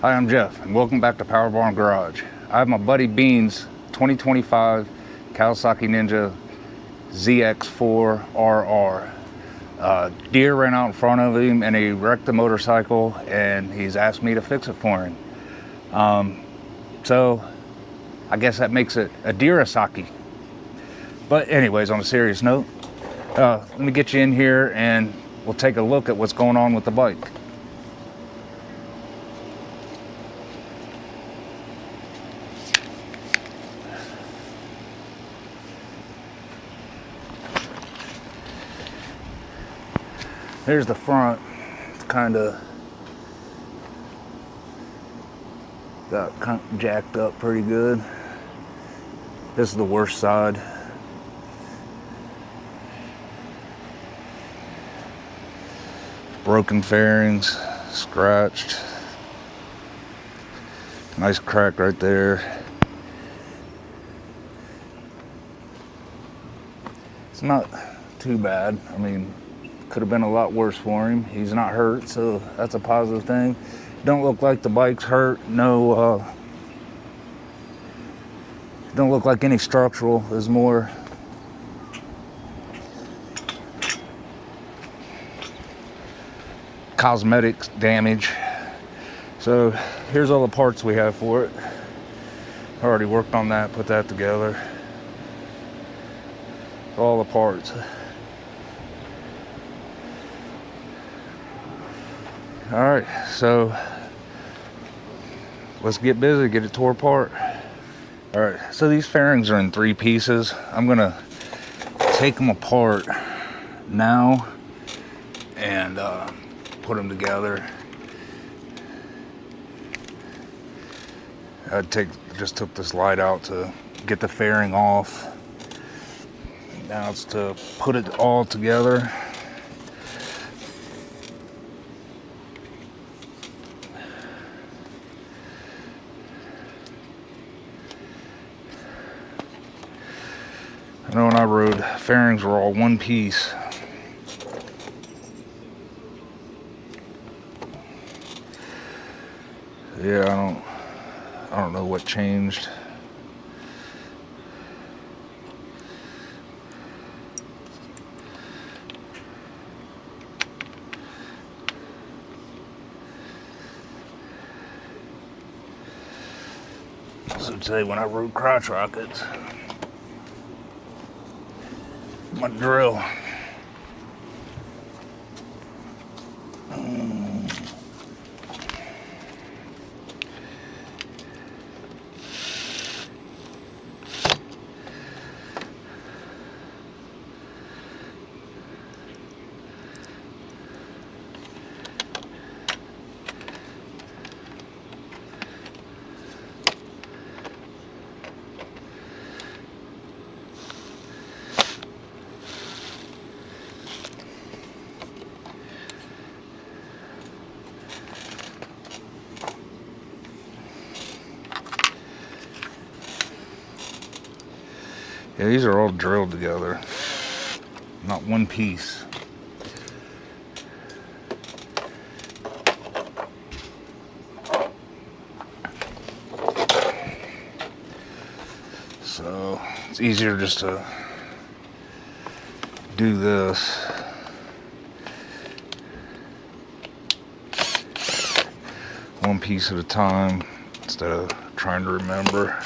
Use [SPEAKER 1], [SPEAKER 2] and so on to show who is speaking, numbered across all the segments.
[SPEAKER 1] Hi, I'm Jeff, and welcome back to Power Barn Garage. I have my buddy Bean's 2025 Kawasaki Ninja ZX4RR. Deer ran out in front of him and he wrecked the motorcycle, and he's asked me to fix it for him. So I guess that makes it a Deerasaki. But anyways, on a serious note, let me get you in here and we'll take a look at what's going on with the bike. Here's the front. It's kind of got jacked up pretty good. This is the worst side. Broken fairings, scratched. Nice crack right there. It's not too bad. I mean, could have been a lot worse for him. He's not hurt, so that's a positive thing. Don't look like the bike's hurt. No, don't look like any structural. There's more cosmetic damage. So here's all the parts we have for it. I already worked on that, put that together. All the parts. All right, so let's get busy, get it tore apart. All right, so these fairings are in 3 pieces. I'm gonna take them apart now and put them together. Just took this light out to get the fairing off. Now it's to put it all together. I know when I rode, fairings were all one piece. Yeah, I don't know what changed. So today when I rode crotch rockets, my drill. Yeah, these are all drilled together, not one piece. So it's easier just to do this. One piece at a time instead of trying to remember.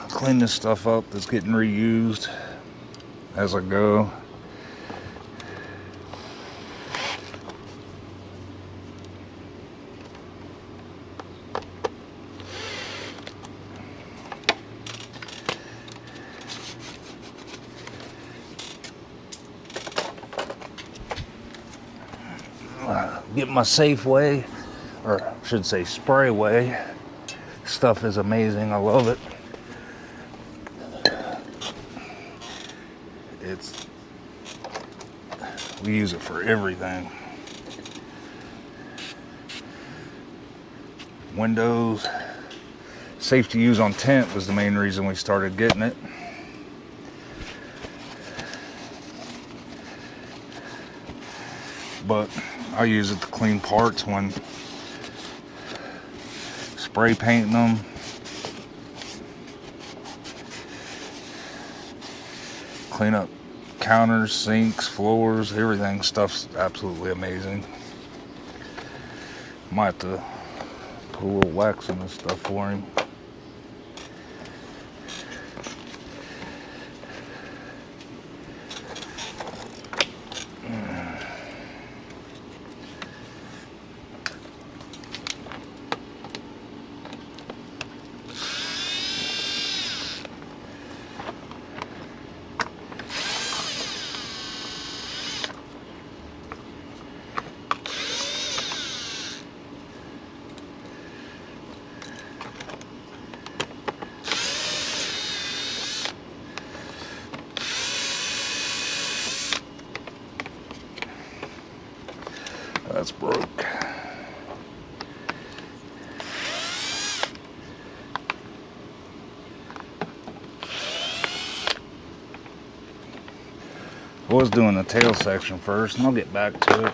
[SPEAKER 1] Clean this stuff up that's getting reused as I go. get my safe way, or I should say spray way. Stuff is amazing. I love it. We use it for everything. Windows. Safe to use on tent was the main reason we started getting it. But I use it to clean parts when spray painting them. Clean up counters, sinks, floors, everything. Stuff's absolutely amazing. Might have to put a little wax in this stuff for him. That's broke. I was doing the tail section first, and I'll get back to it.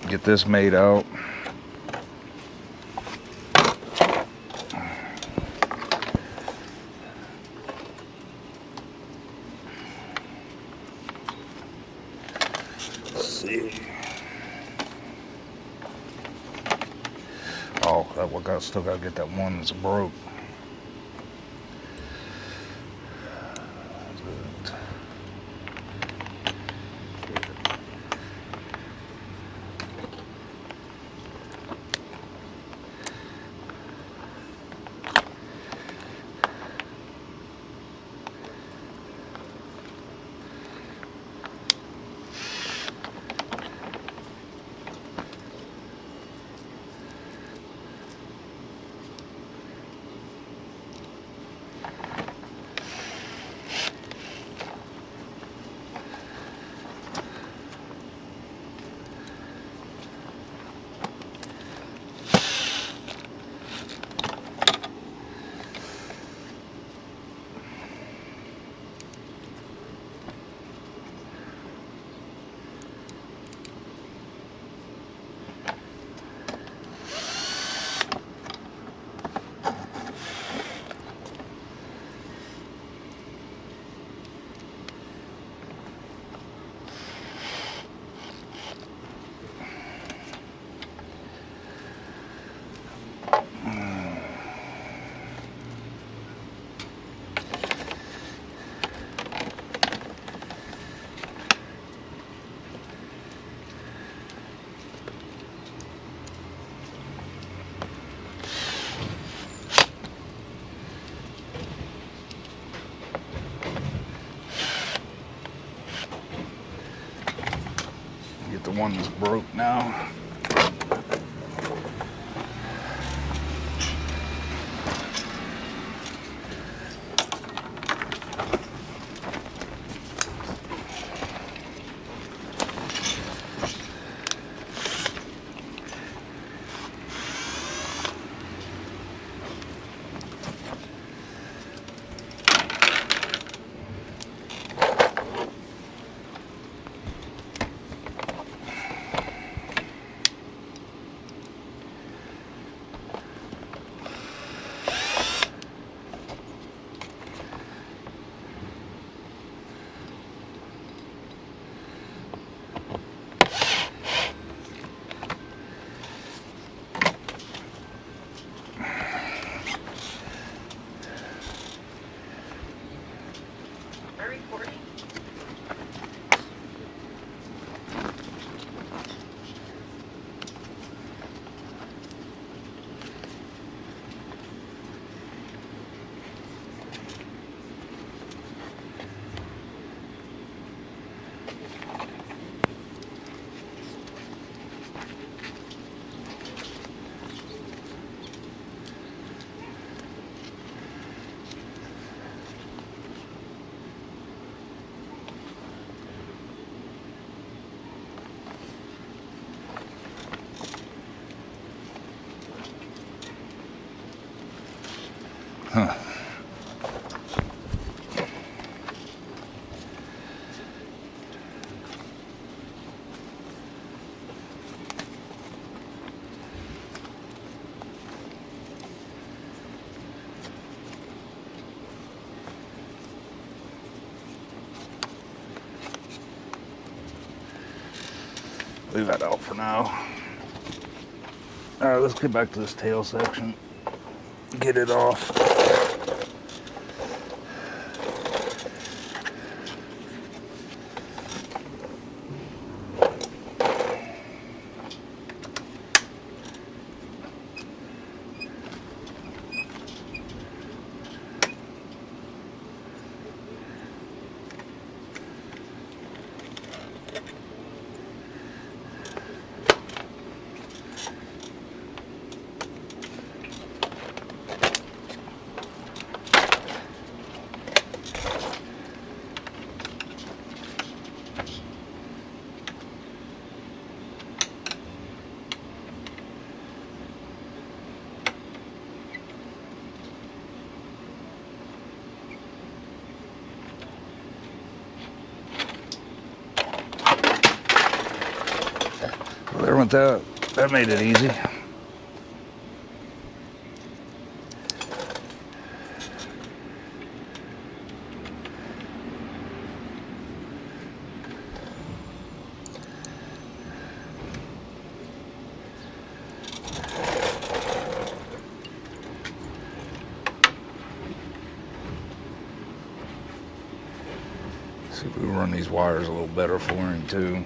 [SPEAKER 1] Get this made out. Oh, still gotta get that one that's broke. Get the one that's broke now. Huh. Leave that out for now. All right, let's get back to this tail section. Get it off. There went that. That made it easy. See if we run these wires a little better for him too.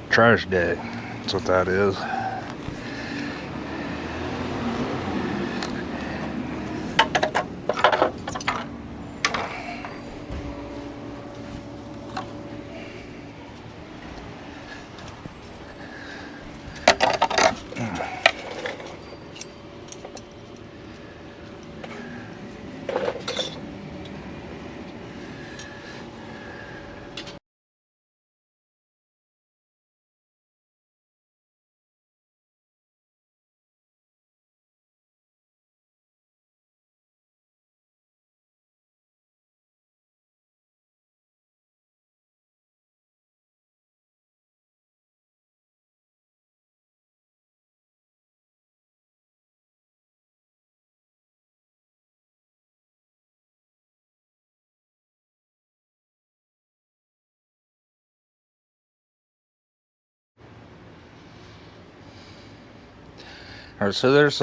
[SPEAKER 1] Trash day, that's what that is. All right, so there's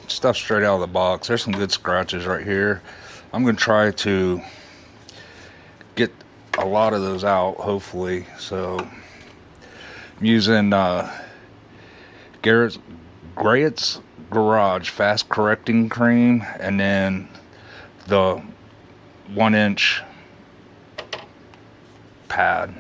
[SPEAKER 1] stuff straight out of the box. There's some good scratches right here. I'm gonna try to get a lot of those out, hopefully. So I'm using Grayet's Garage Fast Correcting Cream, and then the 1-inch pad.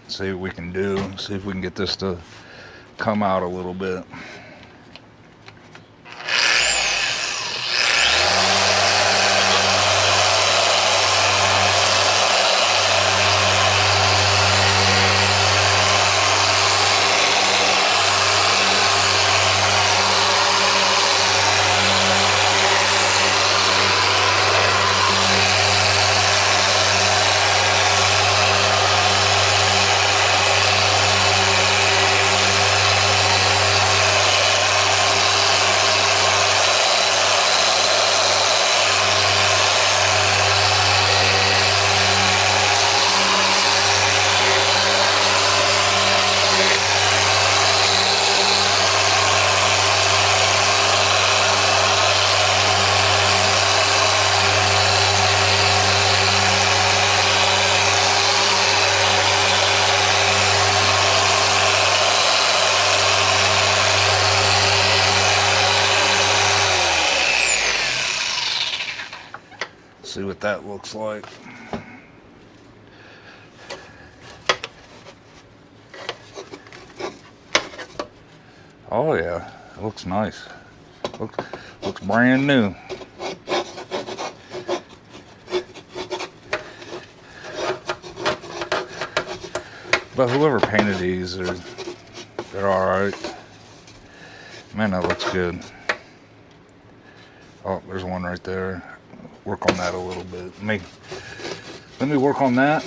[SPEAKER 1] See what we can do. See if we can get this to come out a little bit. See what that looks like. Oh yeah, it looks nice. Looks brand new. But whoever painted these, they're all right. Man, that looks good. Oh, there's one right there. Work on that a little bit. Let me work on that.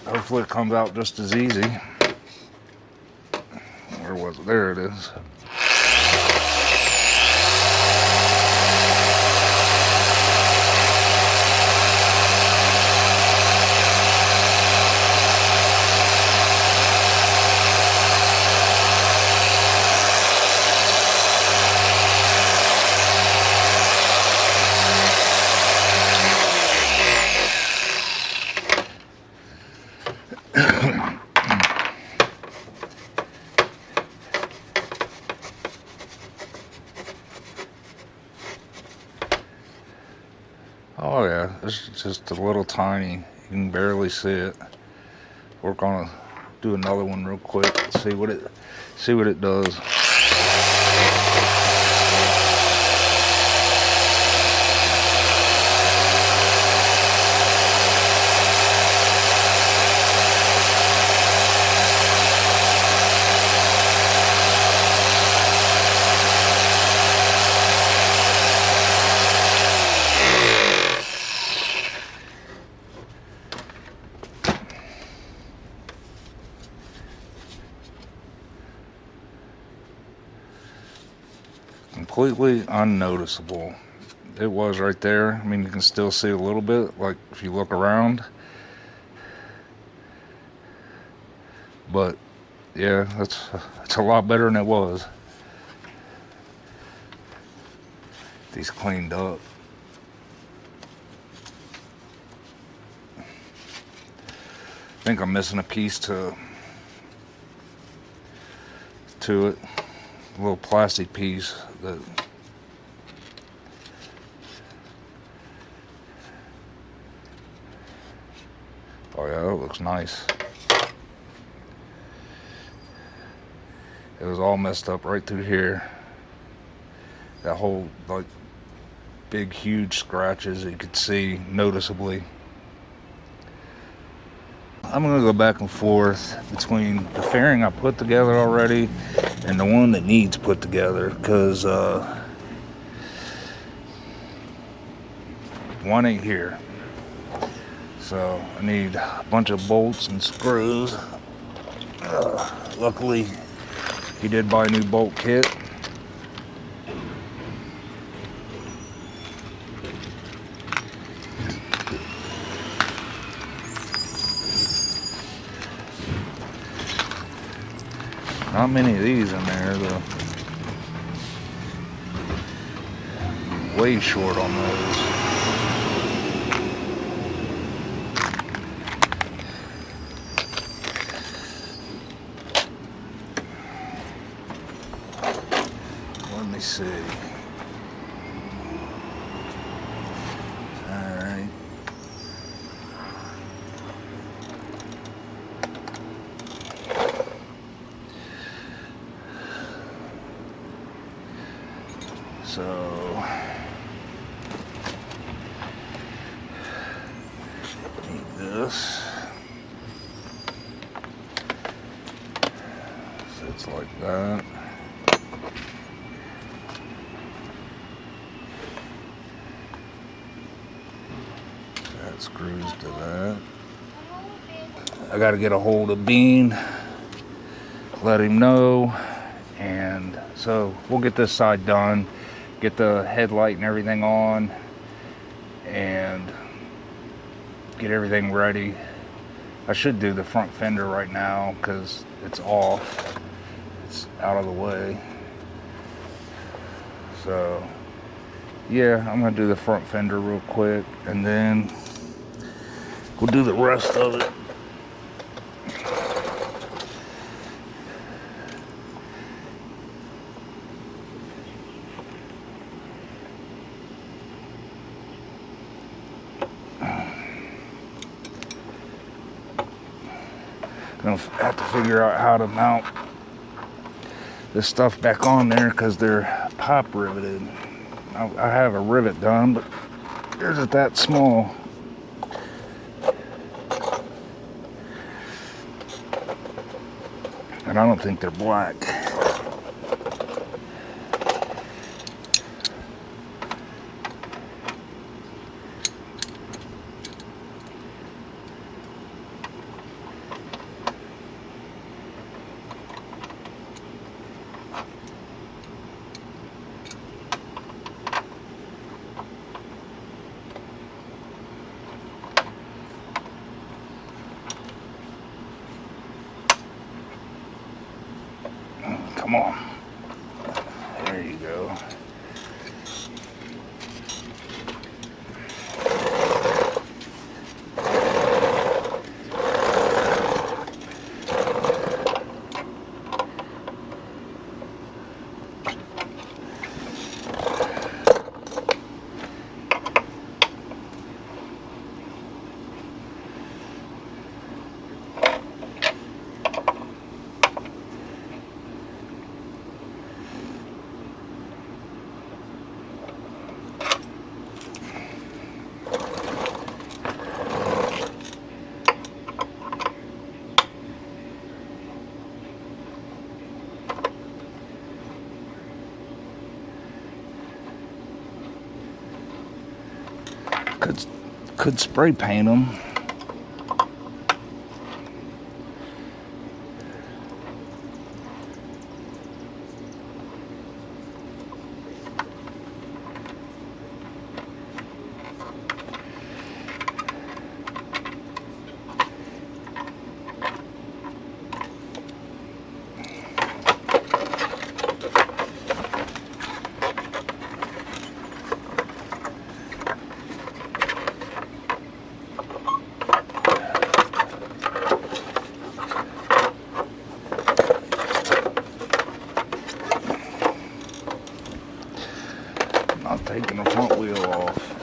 [SPEAKER 1] Hopefully it comes out just as easy. Where was it? There it is. Oh yeah, it's just a little tiny. You can barely see it. Do another one real quick. See what it does. Completely unnoticeable. It was right there. I mean, you can still see a little bit, like if you look around. But yeah, that's a lot better than it was. These cleaned up. I think I'm missing a piece to it. A little plastic piece that oh yeah, that looks nice. It was all messed up right through here. That whole like big huge scratches that you could see noticeably. I'm gonna go back and forth between the fairing I put together already and the one that needs put together, because one ain't here. So I need a bunch of bolts and screws. Luckily, he did buy a new bolt kit. Not many of these in there, though. Way short on those. Let me see. Alright. So need this. Sits like that. That screws to that. I gotta get a hold of Bean, let him know, and so we'll get this side done, get the headlight and everything on, and get everything ready. I should do the front fender right now because it's off, it's out of the way. So yeah, I'm gonna do the front fender real quick, and then we'll do the rest of it. gonna have to figure out how to mount this stuff back on there because they're pop riveted. I have a rivet done, but they're just that small. And I don't think they're black. Come on. There you go. Could spray paint them. Not taking the front wheel off.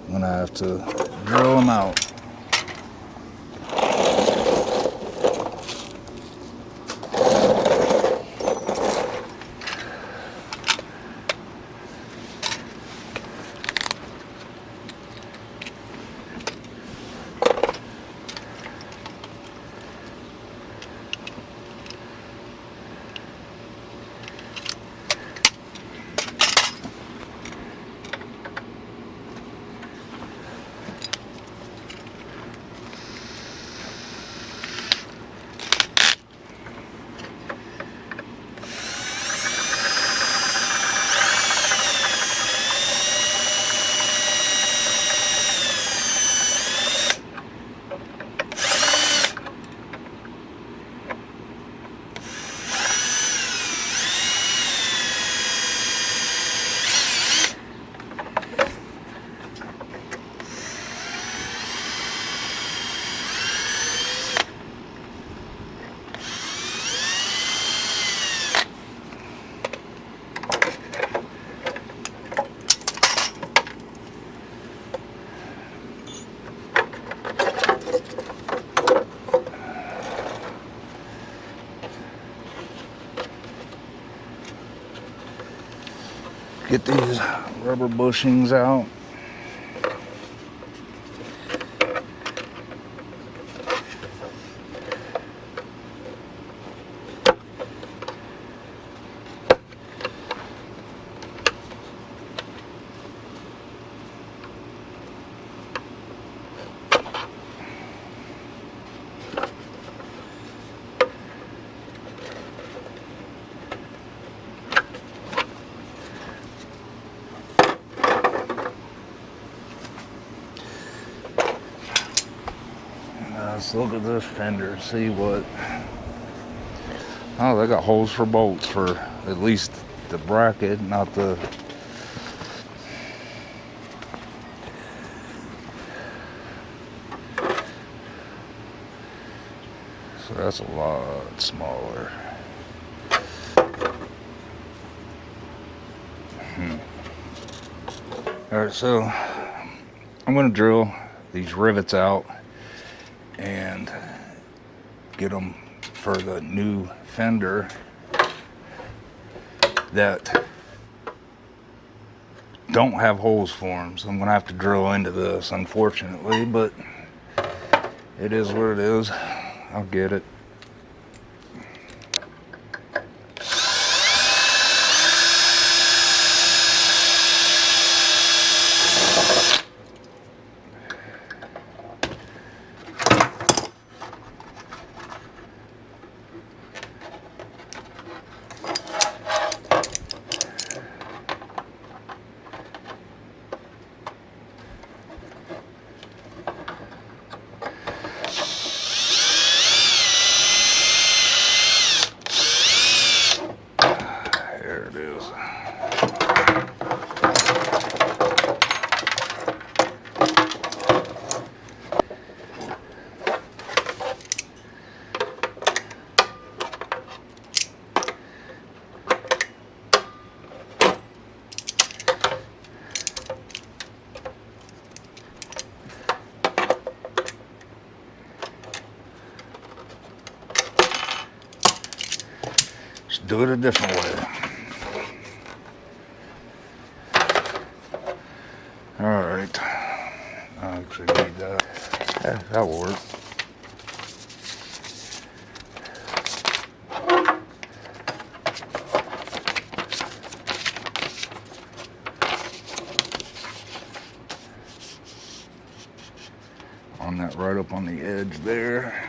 [SPEAKER 1] I'm gonna have to drill them out. Get these rubber bushings out. Let's look at this fender, see what. Oh, they got holes for bolts for at least the bracket, not the. that's a lot smaller. Alright, so I'm going to drill these rivets out and get them for the new fender that don't have holes for them. So I'm going to have to drill into this, unfortunately, but it is what it is. I'll get it. There it is. Let's do it a different way. Alright. I actually need that. Yeah, that'll work. On that right up on the edge there.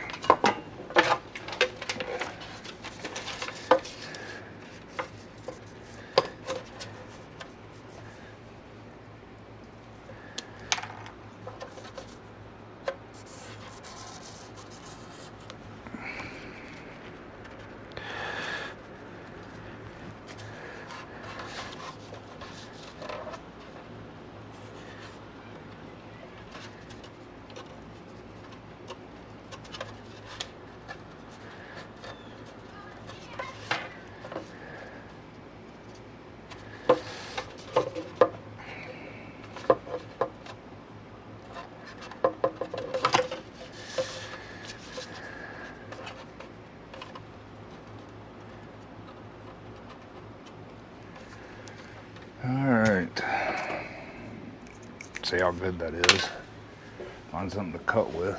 [SPEAKER 1] Alright. See how good that is. Find something to cut with.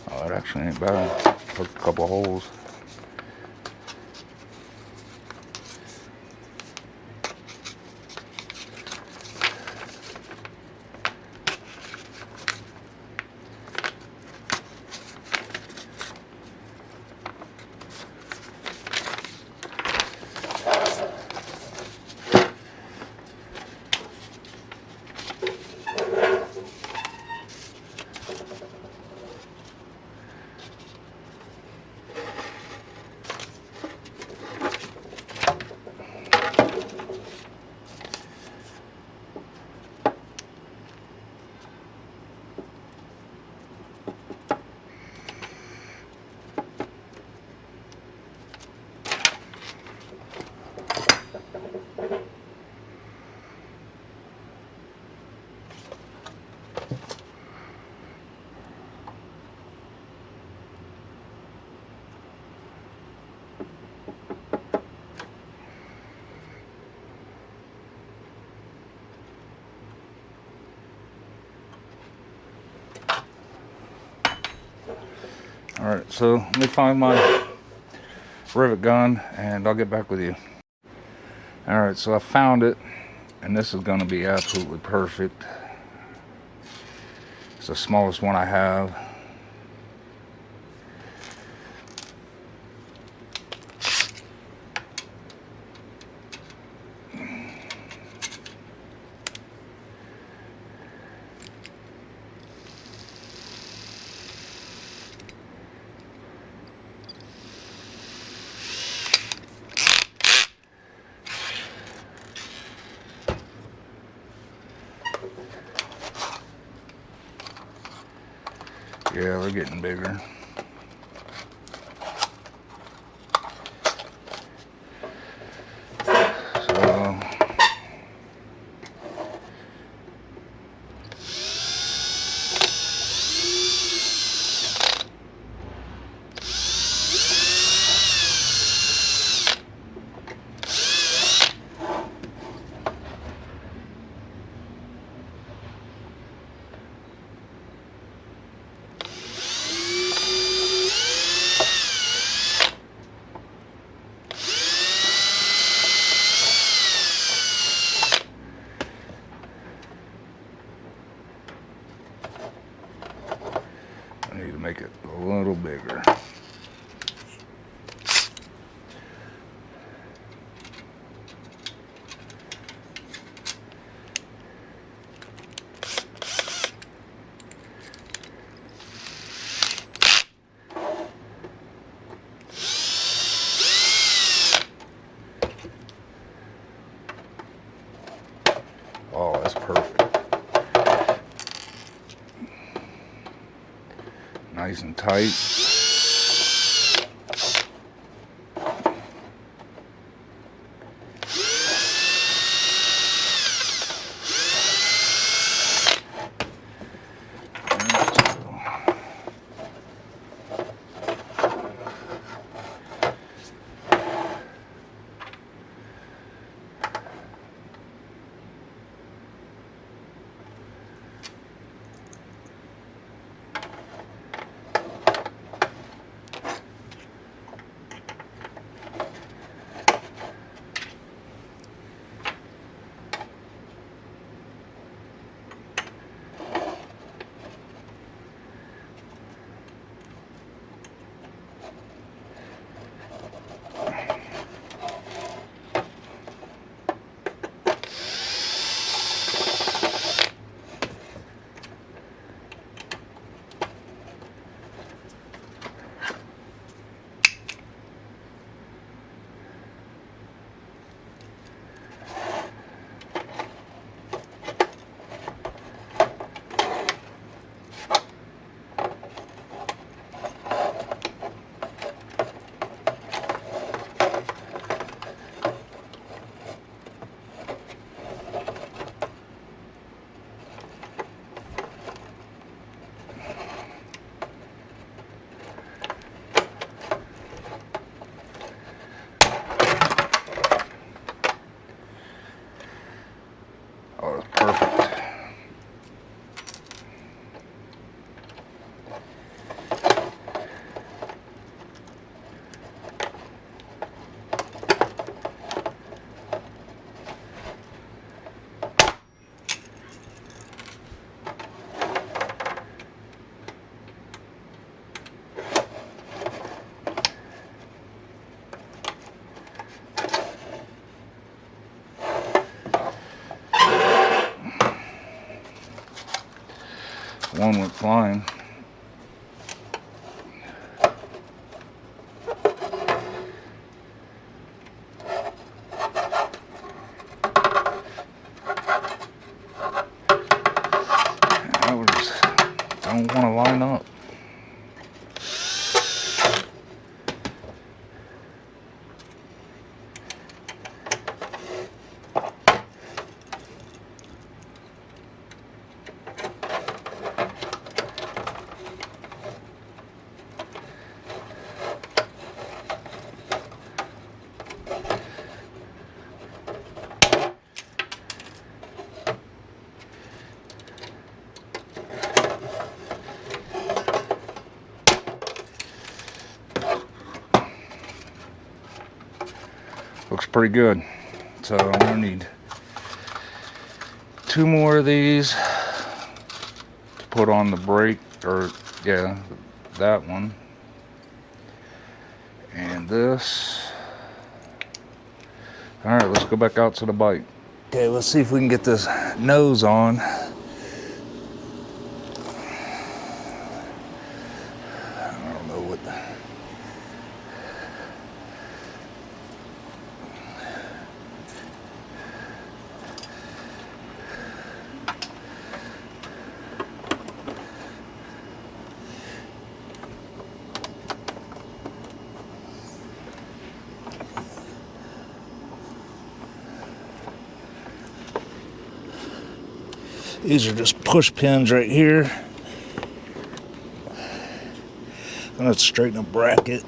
[SPEAKER 1] Oh, it actually ain't bad. Took a couple holes. Alright, so let me find my rivet gun and I'll get back with you. Alright, so I found it, and this is going to be absolutely perfect. It's the smallest one I have. Yeah, they're getting bigger. So I need to make it a little bigger. Oh, that's perfect. Nice and tight. Oh, that's perfect. One went flying. I don't want to line up. Looks pretty good. So I'm gonna need 2 more of these to put on the brake, or yeah, that one. And this. All right, let's go back out to the bike. Okay, let's see if we can get this nose on. I don't know what. These are just push pins right here. I'm gonna straighten a bracket.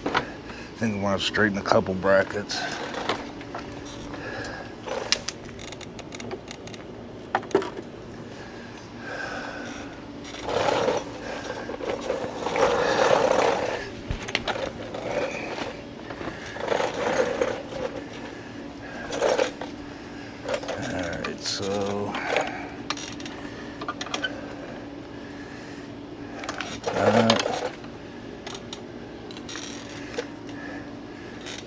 [SPEAKER 1] I think I want to straighten a couple brackets. Alright, so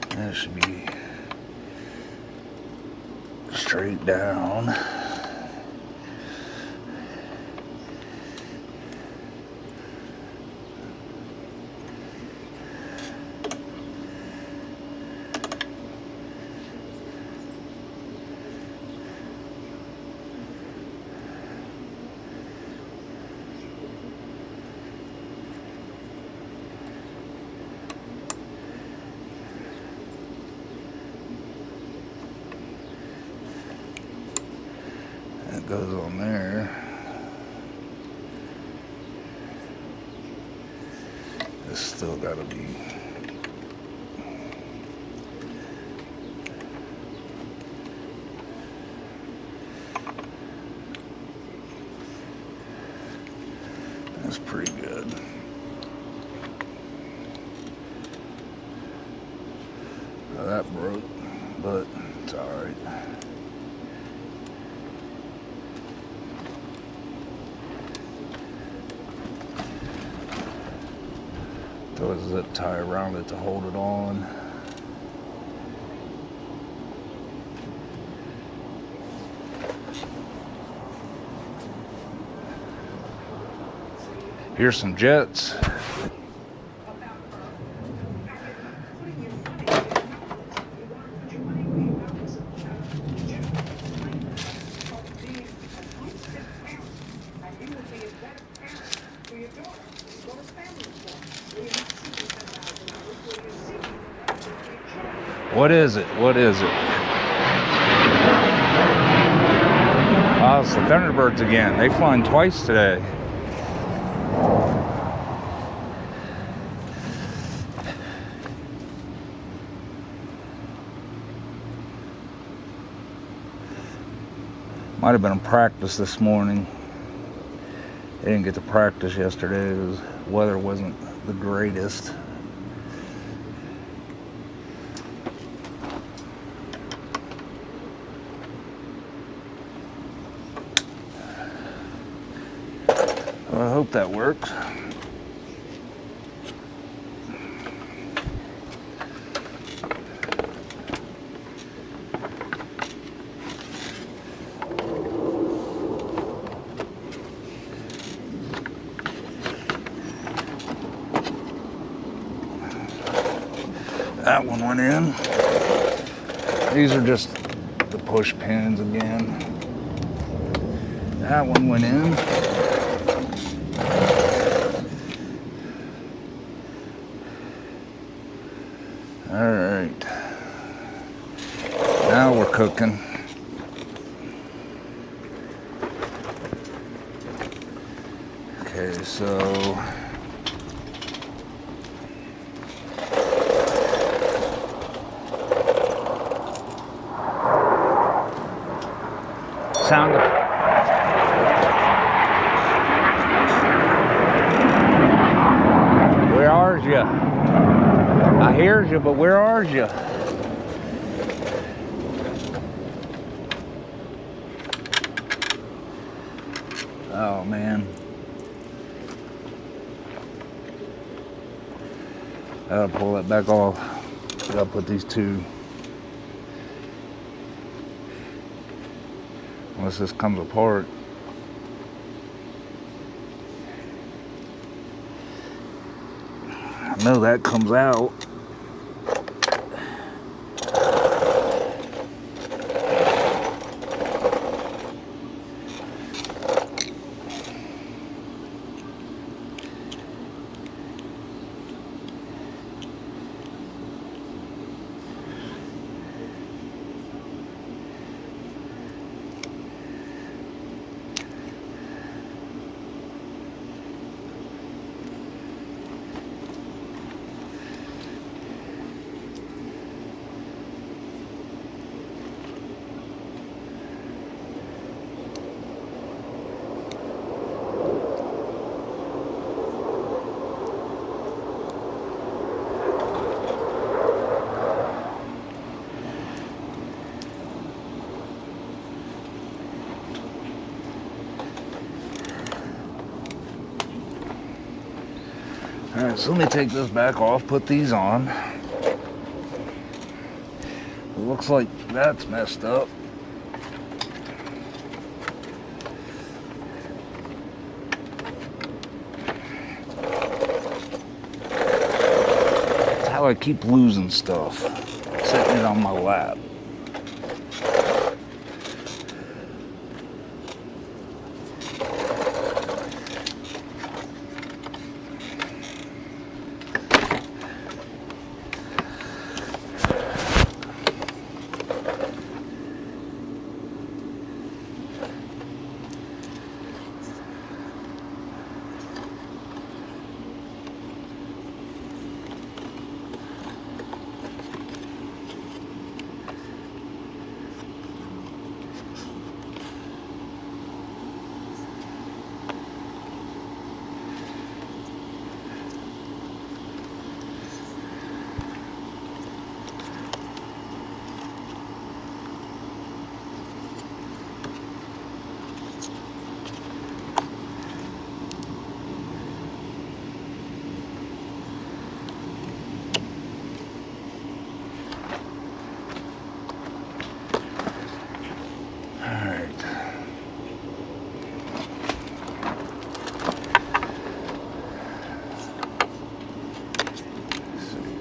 [SPEAKER 1] that should be straight down. That goes on there. It's still gotta be. That's pretty good. Well, that broke, but it's alright. Throw a zip tie around it to hold it on. Here's some jets. What is it? What is it? Oh, it's the Thunderbirds again. They've flown twice today. Might have been a practice this morning. They didn't get to practice yesterday. Weather wasn't the greatest. Well, I hope that works. That one went in. These are just the push pins again. That one went in. All right. Now we're cooking. Okay, so sound. Where are you? I hears you, but where are you? Oh man. I gotta pull that back off. I gotta put these two. Unless this comes apart. I know that comes out. Alright, so let me take this back off, put these on. It looks like that's messed up. That's how I keep losing stuff. Setting it on my lap.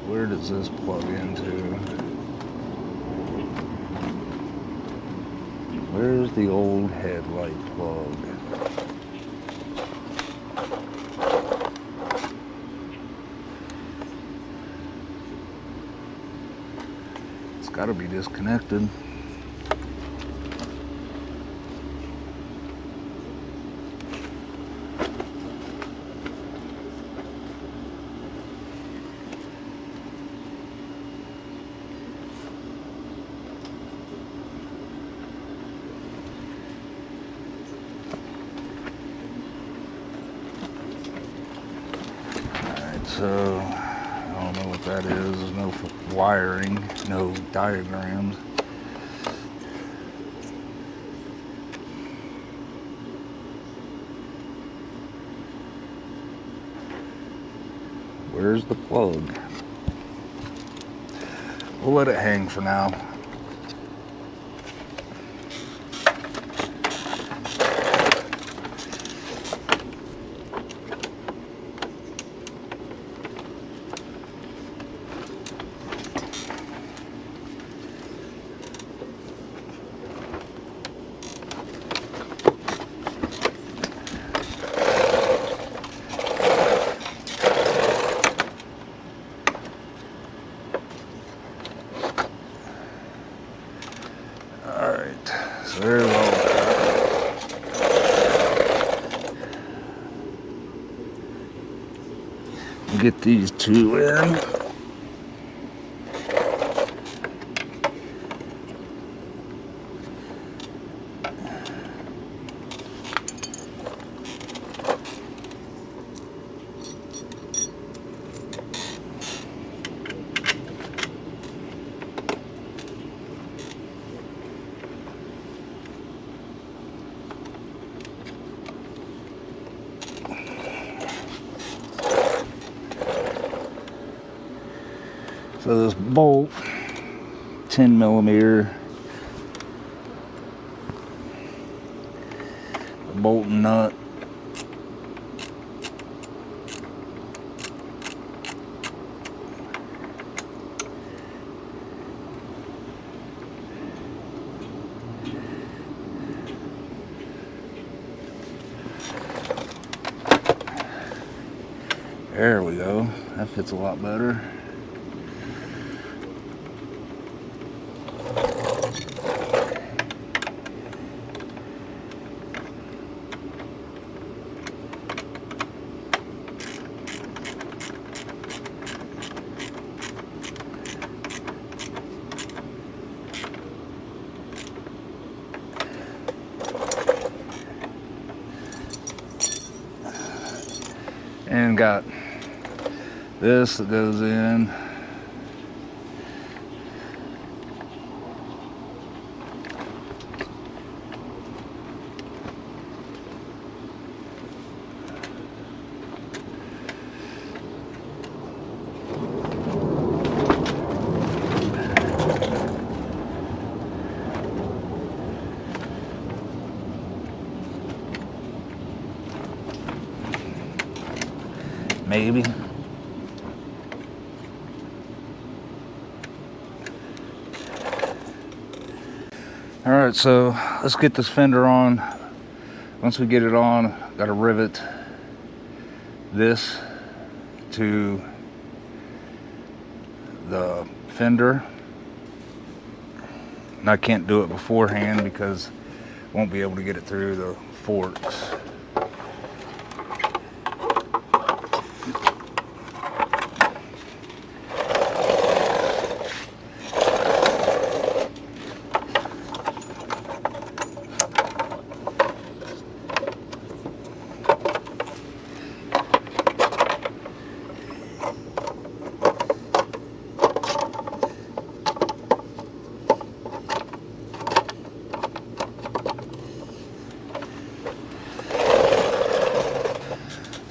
[SPEAKER 1] Where does this plug into? Where's the old headlight plug? It's got to be disconnected. So, I don't know what that is. There's no wiring, no diagrams. Where's the plug? We'll let it hang for now. So there's all that. Get these two in. So this bolt, 10 millimeter, the bolt and nut. There we go. That fits a lot better. And got this that goes in. maybe. All right, so let's get this fender on. Once we get it on, got to rivet this to the fender. And I can't do it beforehand because I won't be able to get it through the forks.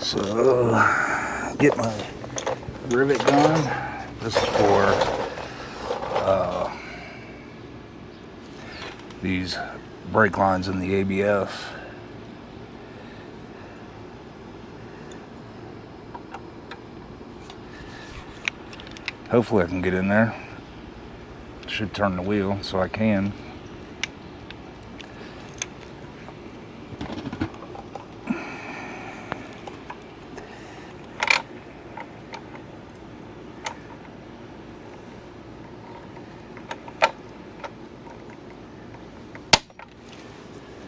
[SPEAKER 1] So, get my rivet gun. This is for these brake lines in the ABS. Hopefully I can get in there. Should turn the wheel so I can.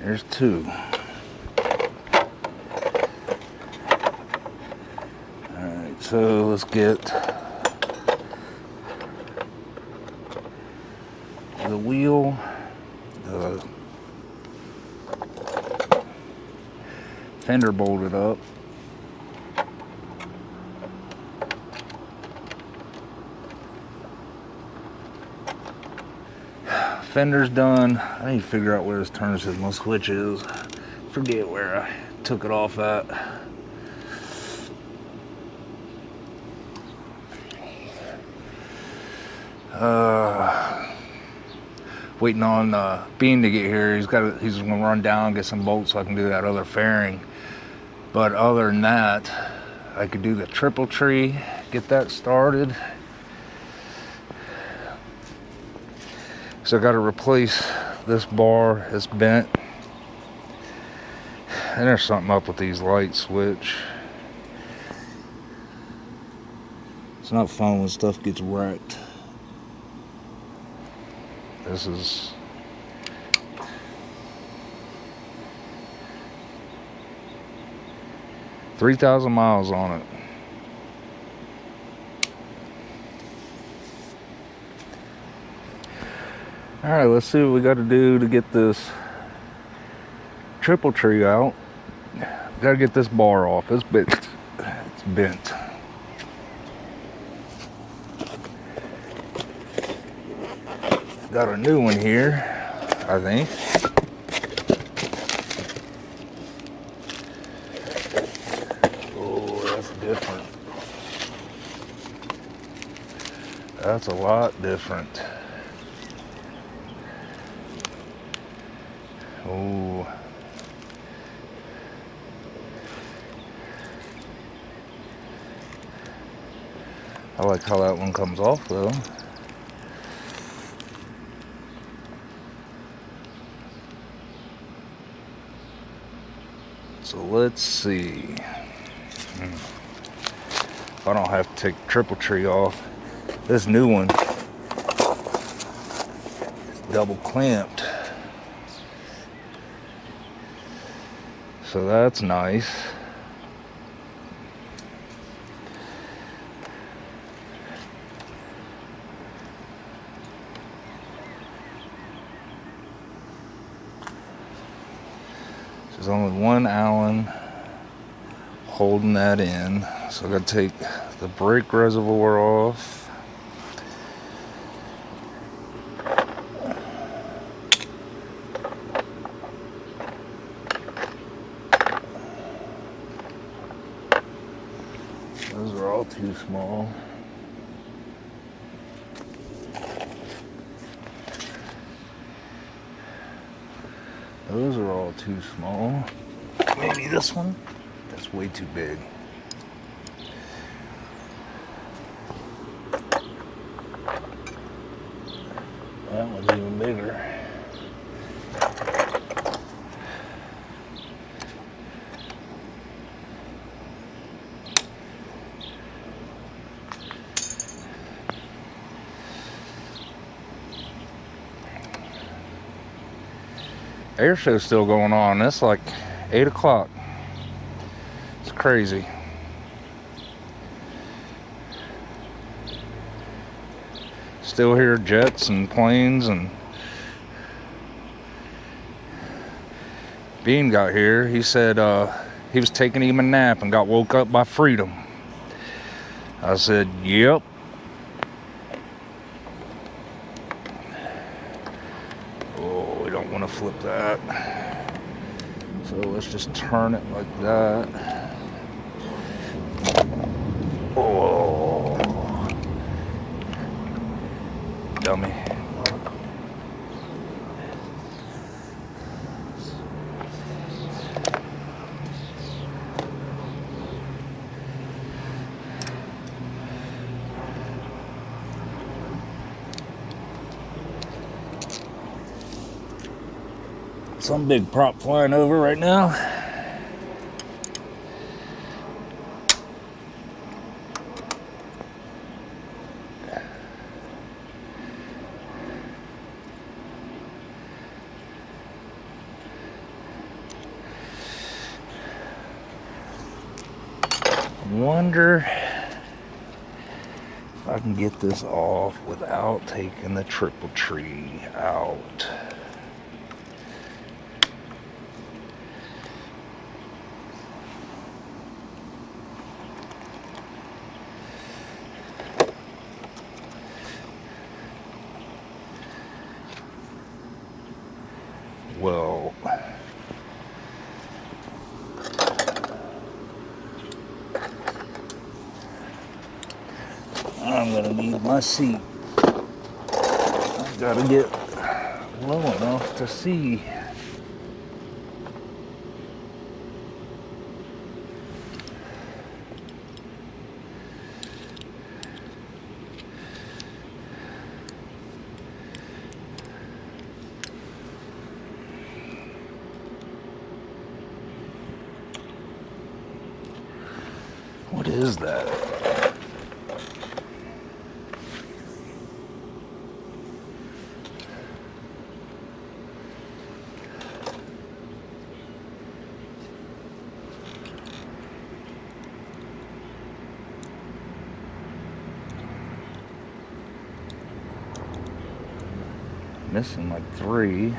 [SPEAKER 1] There's two. Alright, so let's get the wheel, the fender bolted up. Fender's done. I need to figure out where this turn signal switch is. Forget where I took it off at. Waiting on Bean to get here. He's gonna run down and get some bolts so I can do that other fairing. But other than that, I could do the triple tree, get that started. So I got to replace this bar. It's bent, and there's something up with these light switch. It's not fun when stuff gets wrecked. This is $3,000 miles on it. All right, let's see what we got to do to get this triple tree out. Got to get this bar off. It's bent. It's bent. Got a new one here, I think. Oh, that's different. That's a lot different. Oh. I like how that one comes off though. So let's see. If I don't have to take triple tree off, this new one is double clamped. So that's nice. There's only one Allen holding that in. So I gotta take the brake reservoir off. Those are all too small. Those are all too small. Maybe this one? That's way too big. air show's still going on. It's like 8 o'clock. It's crazy. Still hear jets and planes. And Bean got here. He said he was taking him a nap and got woke up by freedom. I said, yep. Oh, we don't want to flip that. So let's just turn it like that. Oh, dummy. Some big prop flying over right now. Wonder if I can get this off without taking the triple tree out. Well, I'm gonna need my seat. I gotta get low enough to see. What is that? Missing like 3.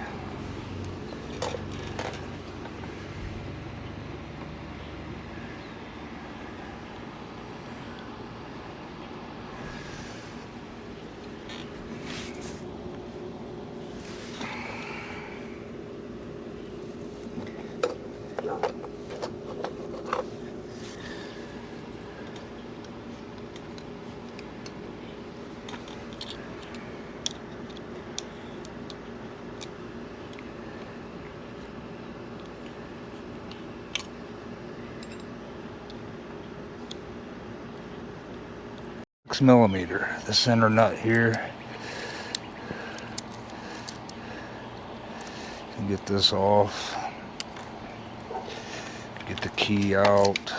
[SPEAKER 1] Millimeter, the center nut here. Get this off. Get the key out.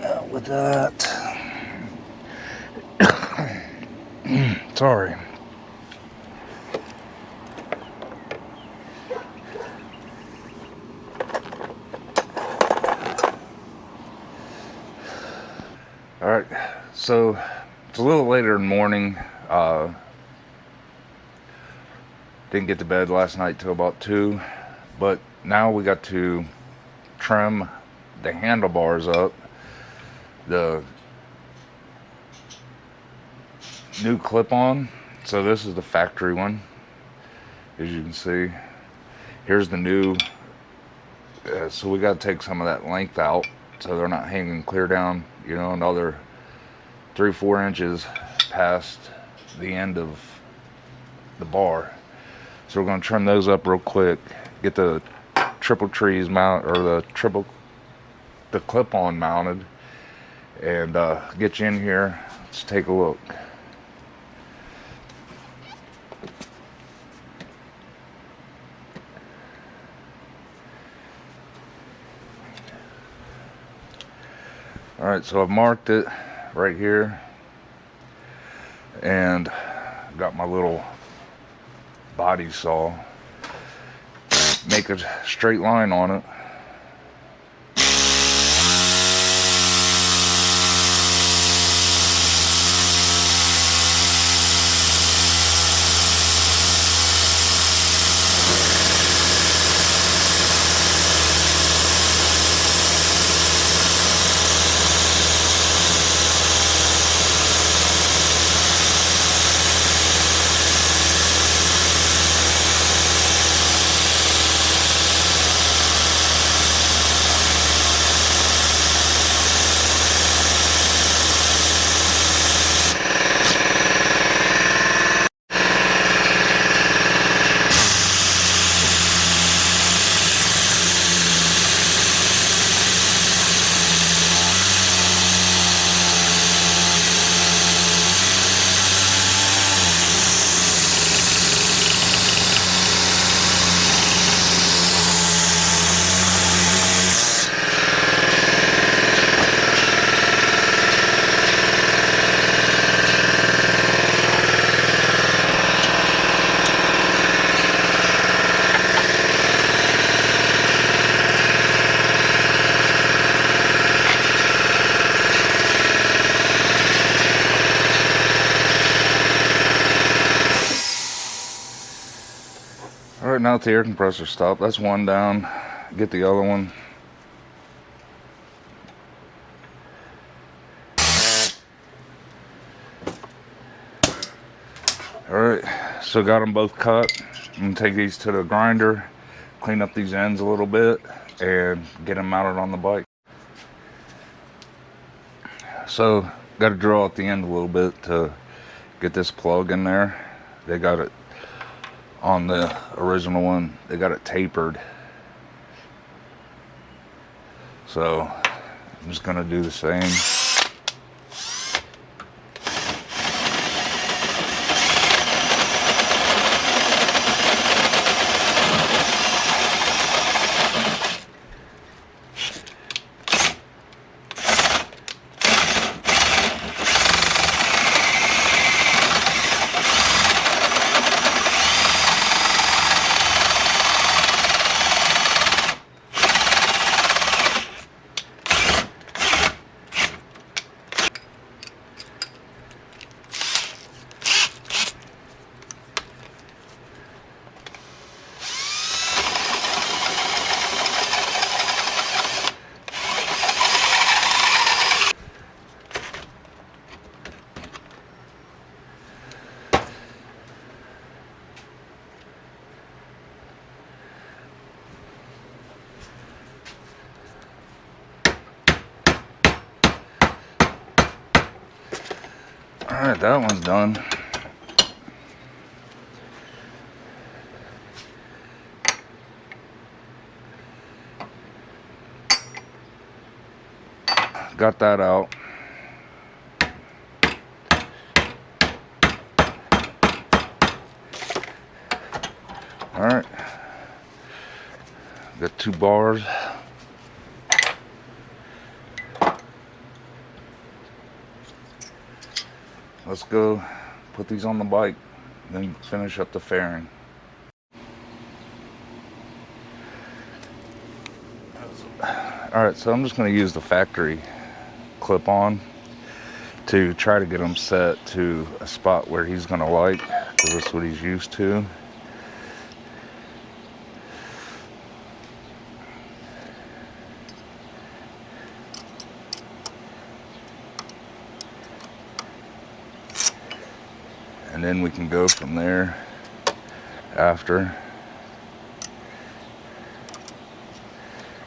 [SPEAKER 1] Out with that. Sorry. Alright, so it's a little later in the morning. Didn't get to bed last night till about 2, but now we got to trim the handlebars up. The new clip-on, so this is the factory one, as you can see. Here's the new, so we got to take some of that length out so they're not hanging clear down, you know, another 3-4 inches past the end of the bar. So we're going to trim those up real quick, get the triple trees mount, or the clip-on mounted, and get you in here. Let's take a look. Alright, so I've marked it right here. and got my little body saw. Make a straight line on it. Alright, now that the air compressor stopped, that's one down. Get the other one. Alright, so got them both cut. I'm going to take these to the grinder, clean up these ends a little bit, and get them mounted on the bike. So, got to drill out the end a little bit to get this plug in there. They got it on the original one, they got it tapered. So, I'm just going to do the same. Alright, that one's done. Got that out. Alright. Got 2 bars. Let's go put these on the bike, then finish up the fairing. Alright, so I'm just going to use the factory clip-on to try to get him set to a spot where he's going to like, because that's what he's used to. And then we can go from there after.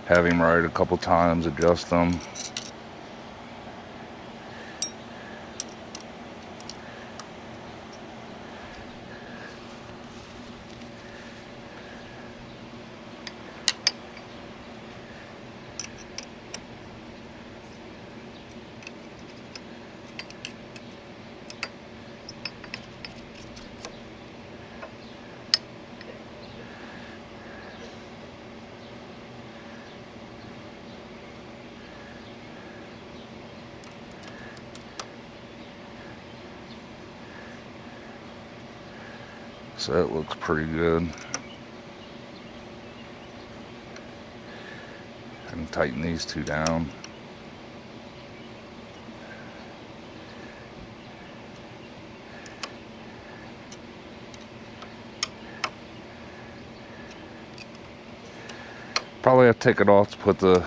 [SPEAKER 1] Have him ride a couple times, adjust them. So that looks pretty good. I can tighten these two down. Probably have to take it off to put the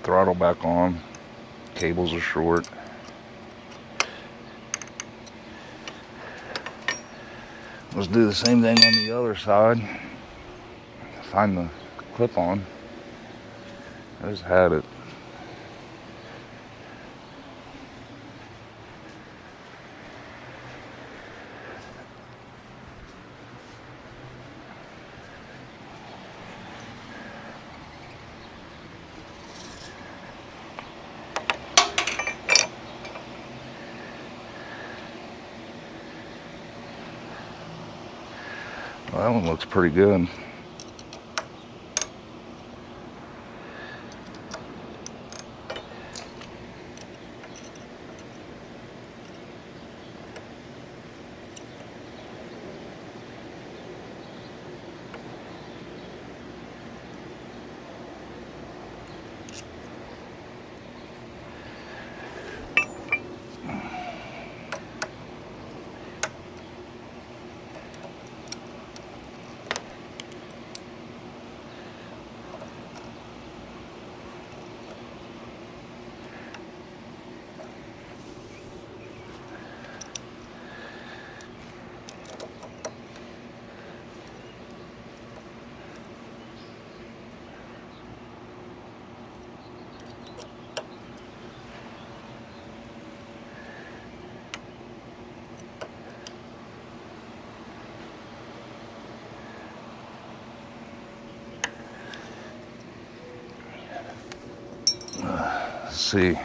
[SPEAKER 1] throttle back on. Cables are short. Let's do the same thing on the other side. Find the clip on. I just had it. Well, that one looks pretty good. Let's see.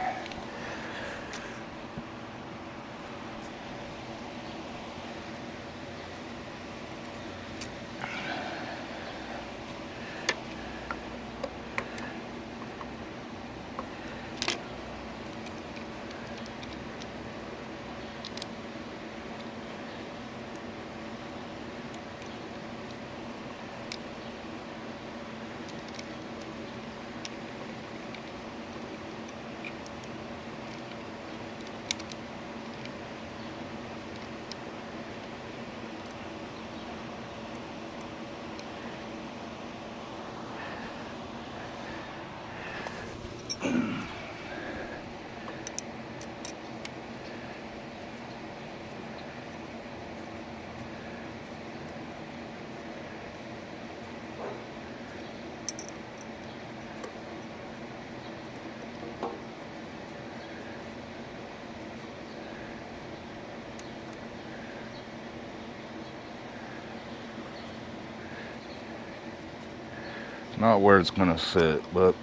[SPEAKER 1] Not where it's gonna sit, but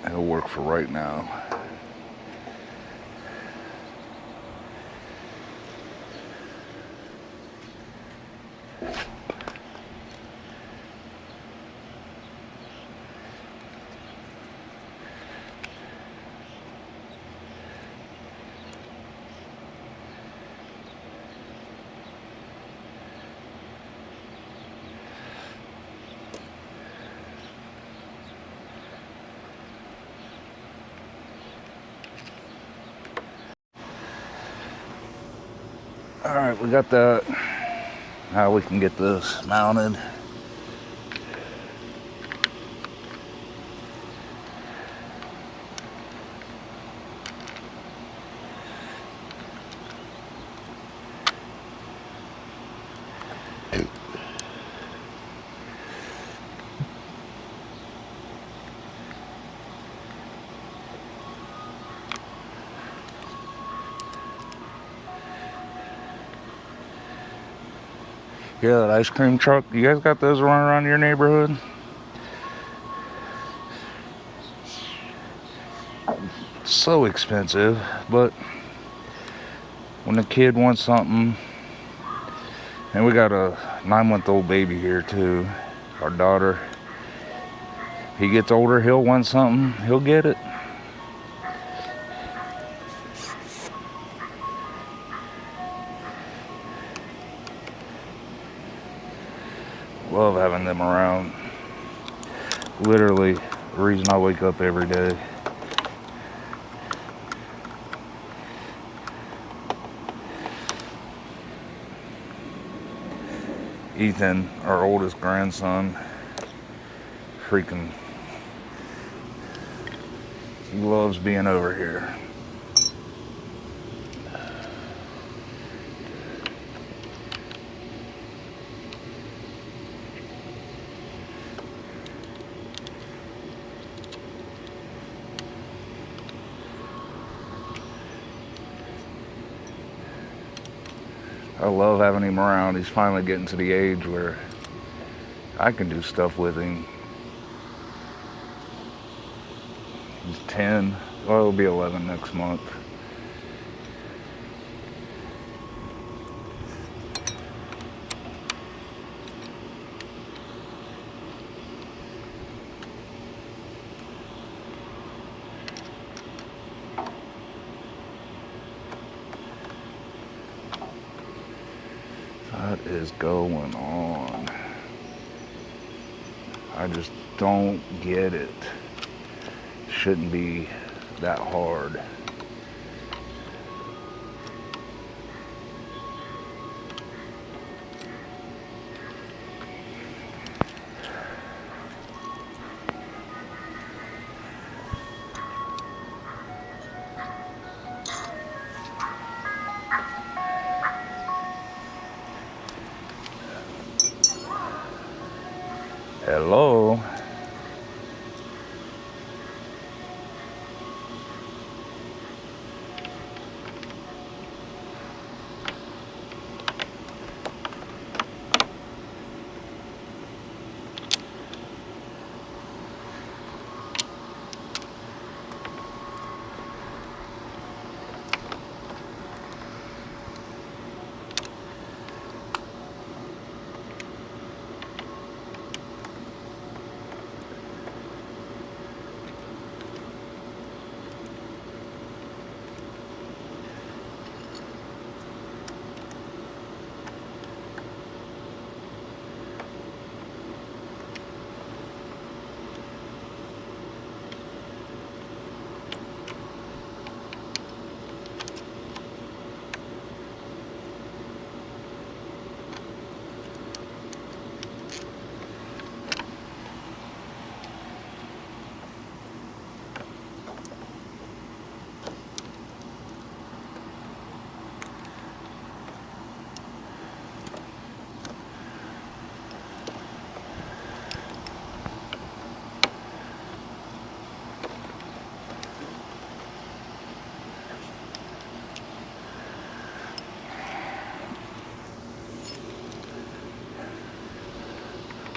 [SPEAKER 1] it'll work for right now. All right, we got that. Now we can get this mounted. Yeah, that ice cream truck. You guys got those running around your neighborhood? So expensive, but when the kid wants something, and we got a 9-month-old baby here too, our daughter. He gets older, he'll want something, he'll get it. Love having them around. Literally the reason I wake up every day. Ethan, our oldest grandson, freaking, he loves being over here. I love having him around. He's finally getting to the age where I can do stuff with him. He's 10. Well, he'll be 11 next month. What is going on? I just don't get it. Shouldn't be that hard. Hello.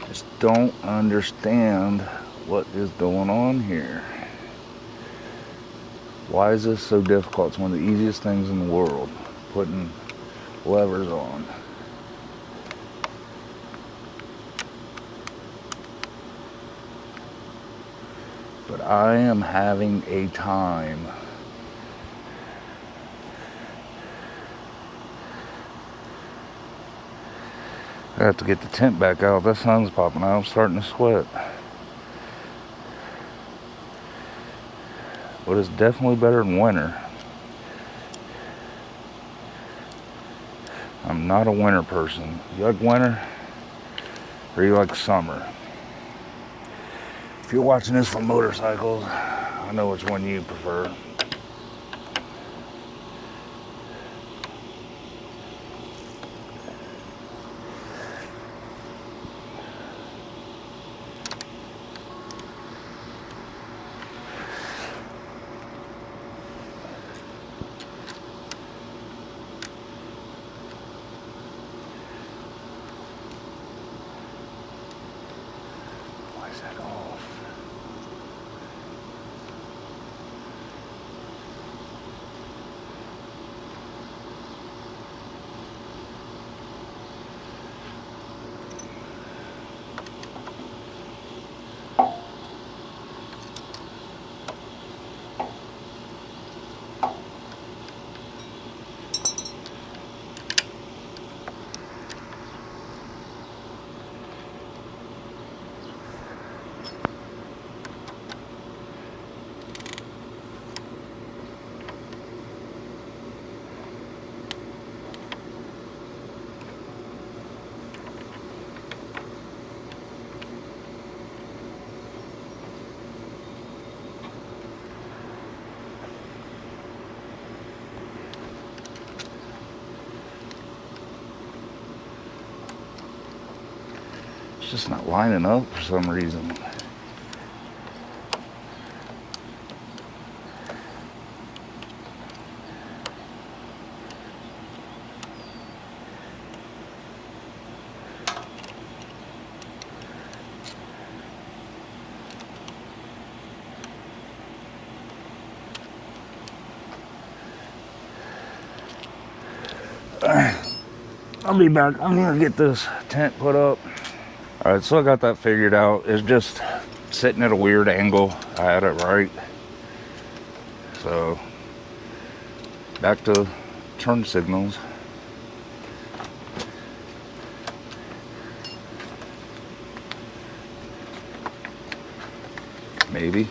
[SPEAKER 1] Just don't understand what is going on here. Why is this so difficult? It's one of the easiest things in the world, putting levers on. But I am having a time. I have to get the tent back out. That sun's popping out. I'm starting to sweat. But it's definitely better than winter. I'm not a winter person. You like winter? Or you like summer? If you're watching this from motorcycles, I know which one you prefer. It's just not lining up for some reason. I'll be back. I'm gonna get this tent put up. All right, so I got that figured out. It's just sitting at a weird angle. I had it right. So back to turn signals. Maybe.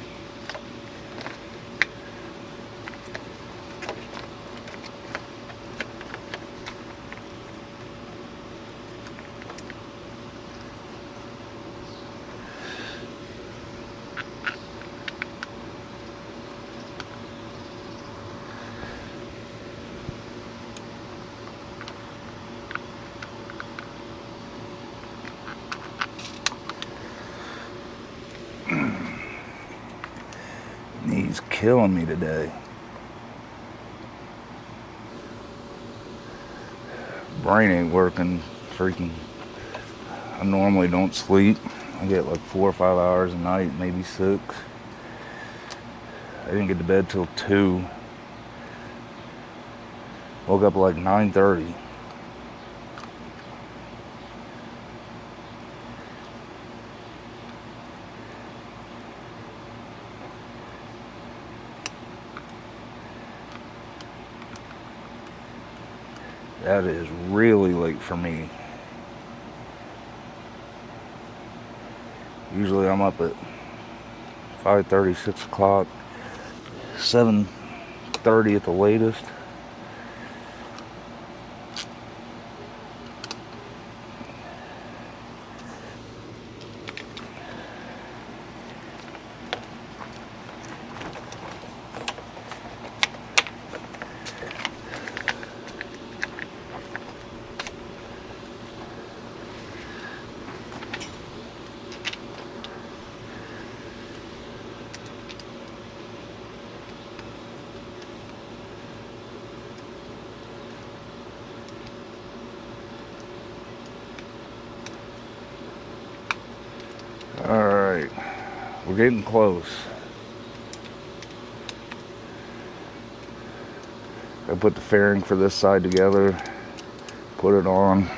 [SPEAKER 1] He's killing me today. Brain ain't working. Freaking. I normally don't sleep. I get like 4 or 5 hours a night, maybe 6. I didn't get to bed till 2. Woke up at like 9:30. That is really late for me. Usually I'm up at 5:30, 6 o'clock, 7:30 at the latest. Alright, we're getting close. I put the fairing for this side together, put it on.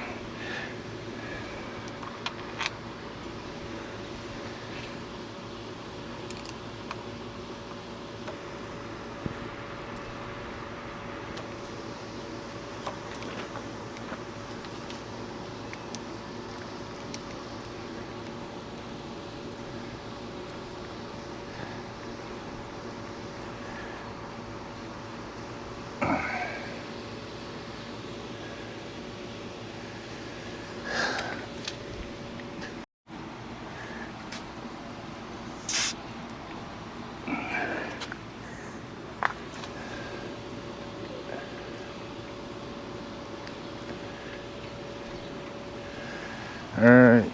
[SPEAKER 1] Alright.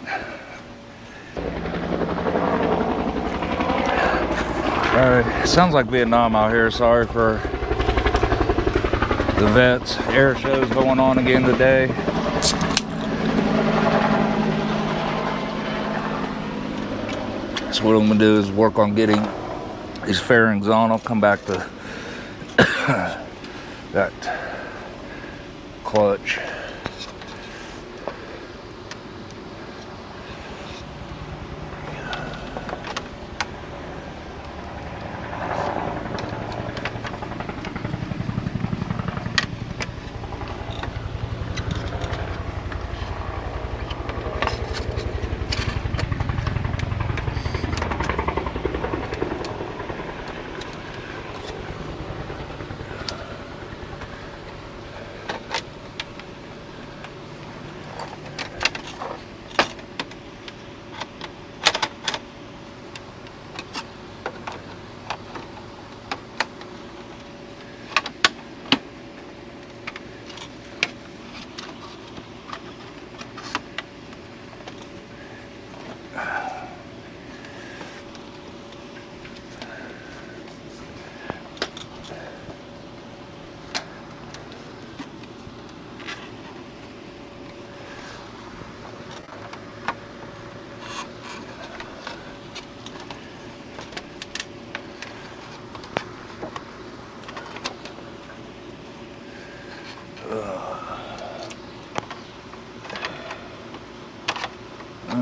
[SPEAKER 1] Alright, sounds like Vietnam out here. Sorry for the vets. Air shows going on again today. So what I'm gonna do is work on getting these fairings on. I'll come back to that clutch.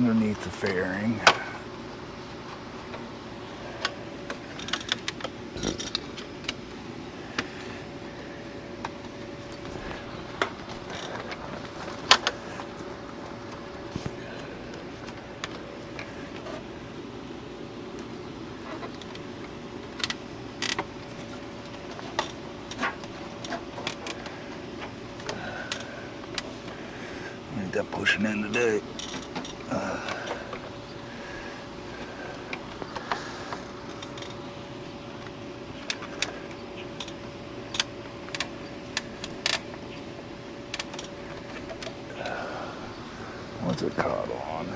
[SPEAKER 1] underneath the fairing. Ain't that pushing in today? What's it caught on?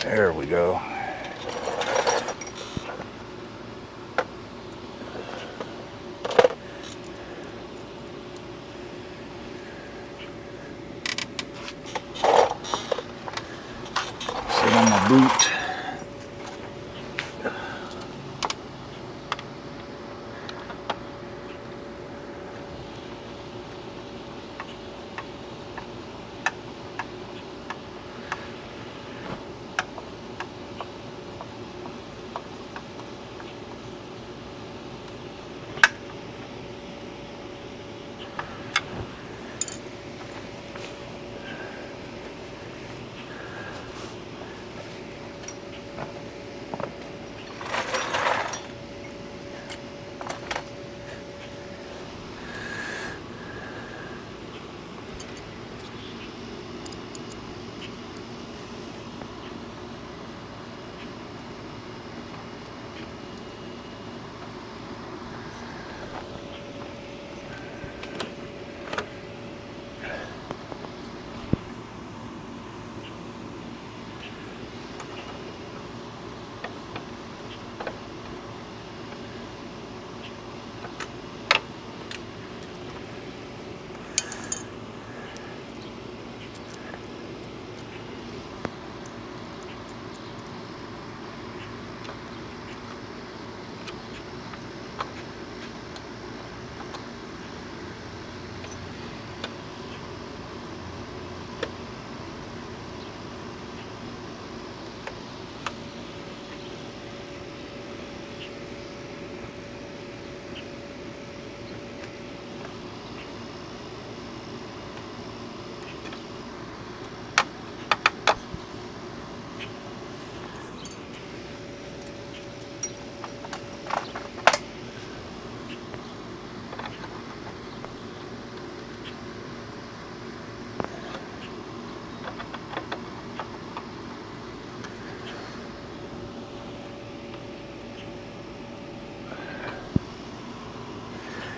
[SPEAKER 1] There we go. Sit on my boot.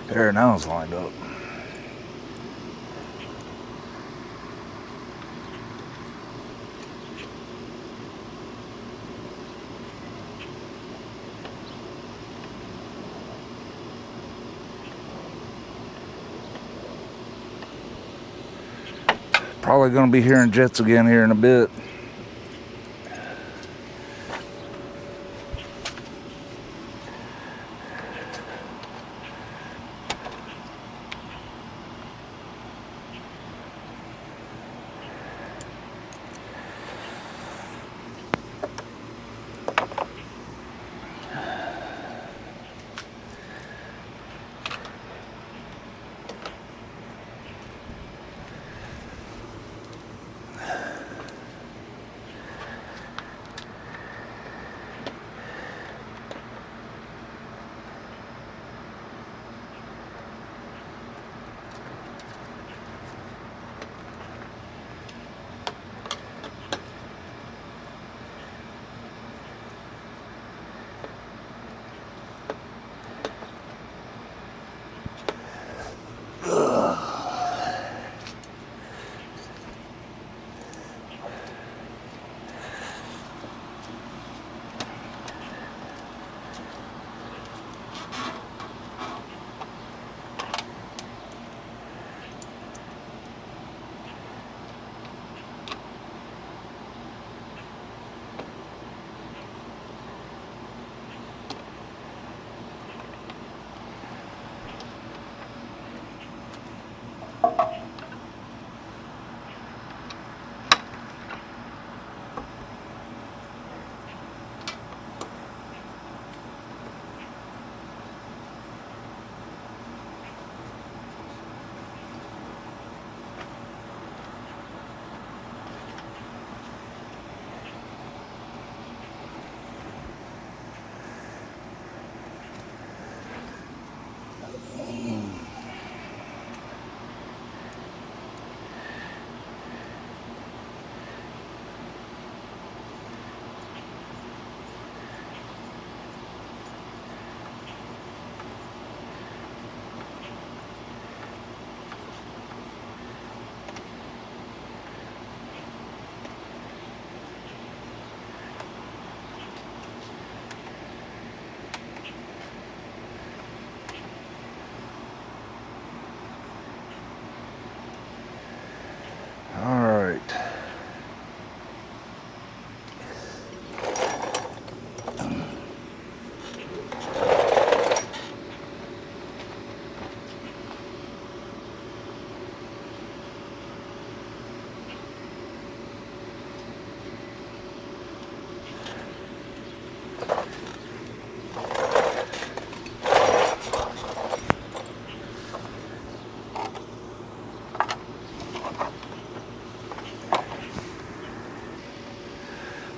[SPEAKER 1] There, now it's lined up. Probably going to be hearing jets again here in a bit.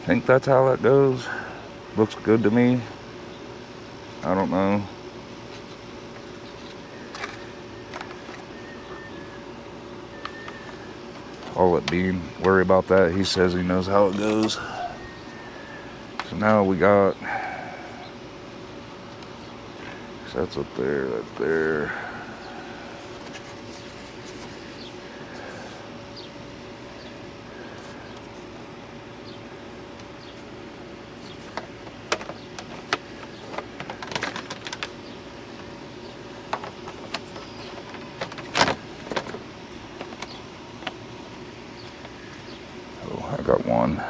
[SPEAKER 1] think that's how that goes. Looks good to me. I don't know. I'll let Dean worry about that. He says he knows how it goes. So now we got, so that's up there, that's there. Oh, I got one.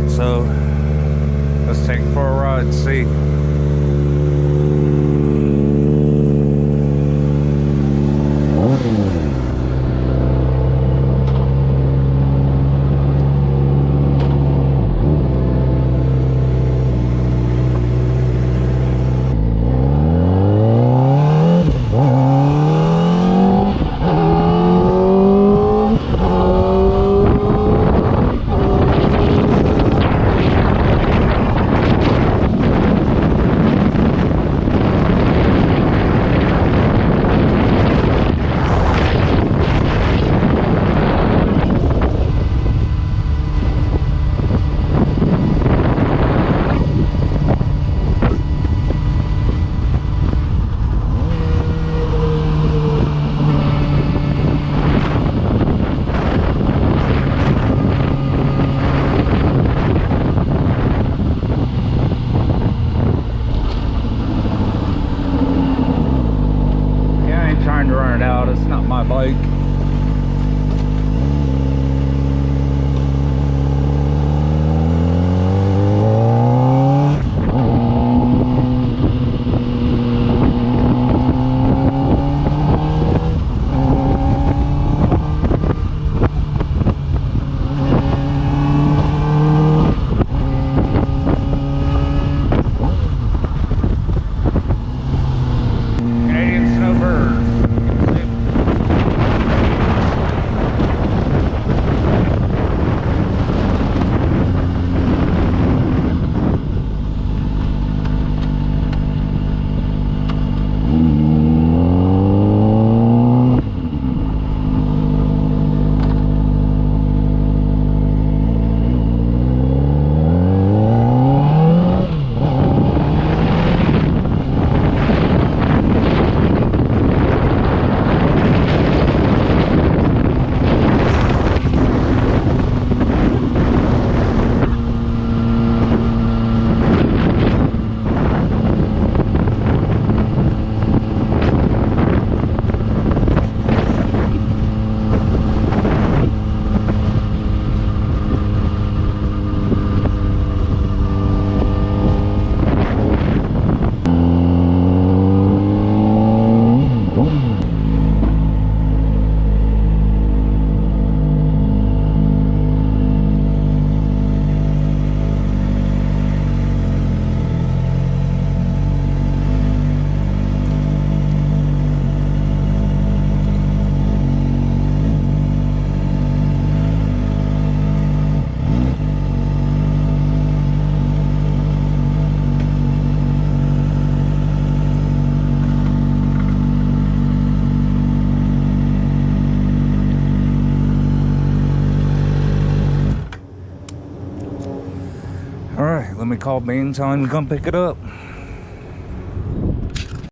[SPEAKER 1] So let's take it for a ride and see. me call Bean, tell him to come pick it up.